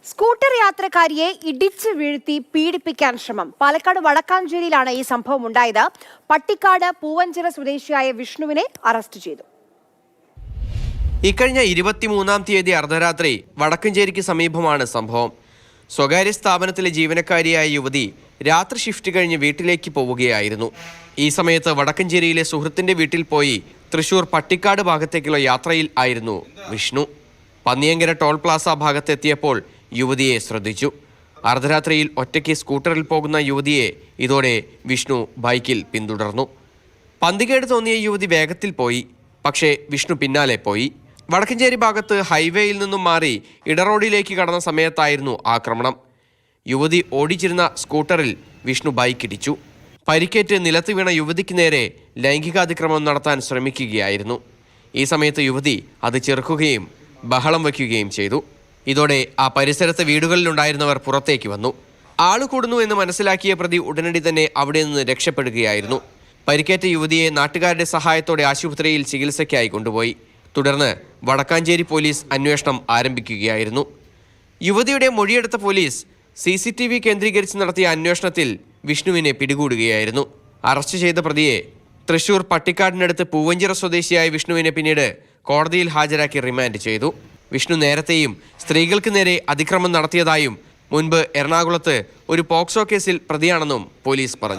Scooter യാത്രക്കാരിയെ ഇടിച്ചു വീഴ്ത്തി പീഡിപ്പിക്കാൻ ശ്രമം. പാലക്കാട് വടക്കാഞ്ചേരിയിലാണ് ഈ സംഭവം ഉണ്ടായത്. പട്ടിക്കാട് പൂവഞ്ചിറ സ്വദേശിയായ വിഷ്ണുവിനെ അറസ്റ്റ് ചെയ്തു. ഇക്കഴിഞ്ഞ 23-ാം തീയതി അർദ്ധരാത്രി വടക്കഞ്ചേരിക്ക് സമീപമാണ് സംഭവം. സ്വകാര്യ സ്ഥാപനത്തിലെ ജീവനക്കാരിയായ യുവതി രാത്രി ഷിഫ്റ്റ് കഴിഞ്ഞ് വീട്ടിലേക്ക് പോവുകയായിരുന്നു. ഈ സമയത്ത് വടക്കഞ്ചേരിയിലെ സുഹൃത്തിന്റെ വീട്ടിൽ പോയി തൃശൂർ പട്ടിക്കാട് ഭാഗത്തേക്കുള്ള യാത്രയിൽ ആയിരുന്നു വിഷ്ണു. പന്നിയങ്കര ടോൾ പ്ലാസ ഭാഗത്തെത്തിയപ്പോൾ യുവതിയെ ശ്രദ്ധിച്ചു. അർദ്ധരാത്രിയിൽ ഒറ്റയ്ക്ക് സ്കൂട്ടറിൽ പോകുന്ന യുവതിയെ ഇതോടെ വിഷ്ണു ബൈക്കിൽ പിന്തുടർന്നു. പന്തികേട് തോന്നിയ യുവതി വേഗത്തിൽ പോയി. പക്ഷേ വിഷ്ണു പിന്നാലെ പോയി. വടക്കഞ്ചേരി ഭാഗത്ത് ഹൈവേയിൽ നിന്നും മാറി ഇടറോഡിലേക്ക് കടന്ന സമയത്തായിരുന്നു ആക്രമണം. യുവതി ഓടിച്ചിരുന്ന സ്കൂട്ടറിൽ വിഷ്ണു ബൈക്കിടിച്ചു. പരിക്കേറ്റ് നിലത്ത് വീണ യുവതിക്ക് നേരെ ലൈംഗികാതിക്രമം നടത്താൻ ശ്രമിക്കുകയായിരുന്നു. ഈ സമയത്ത് യുവതി അത് ചെറുക്കുകയും ബഹളം വയ്ക്കുകയും ചെയ്തു. ഇതോടെ ആ പരിസരത്തെ വീടുകളിലുണ്ടായിരുന്നവർ പുറത്തേക്ക് വന്നു. ആള് കൂടുന്നു എന്ന് മനസ്സിലാക്കിയ പ്രതി ഉടനടി തന്നെ അവിടെ നിന്ന് രക്ഷപ്പെടുകയായിരുന്നു. പരിക്കേറ്റ യുവതിയെ നാട്ടുകാരുടെ സഹായത്തോടെ ആശുപത്രിയിൽ ചികിത്സയ്ക്കായി കൊണ്ടുപോയി. തുടർന്ന് വടക്കാഞ്ചേരി പോലീസ് അന്വേഷണം ആരംഭിക്കുകയായിരുന്നു. യുവതിയുടെ മൊഴിയെടുത്ത പോലീസ് CCTV കേന്ദ്രീകരിച്ച് നടത്തിയ അന്വേഷണത്തിൽ വിഷ്ണുവിനെ പിടികൂടുകയായിരുന്നു. അറസ്റ്റ് ചെയ്ത പ്രതിയെ തൃശൂർ പട്ടിക്കാടിനടുത്ത് പൂവഞ്ചിറ സ്വദേശിയായ വിഷ്ണുവിനെ പിന്നീട് കോടതിയിൽ ഹാജരാക്കി റിമാൻഡ് ചെയ്തു. വിഷ്ണു നേരത്തെയും സ്ത്രീകൾക്ക് നേരെ അതിക്രമം നടത്തിയതായും മുൻപ് എറണാകുളത്ത് ഒരു പോക്സോ കേസിൽ പ്രതിയാണെന്നും പോലീസ് പറഞ്ഞു.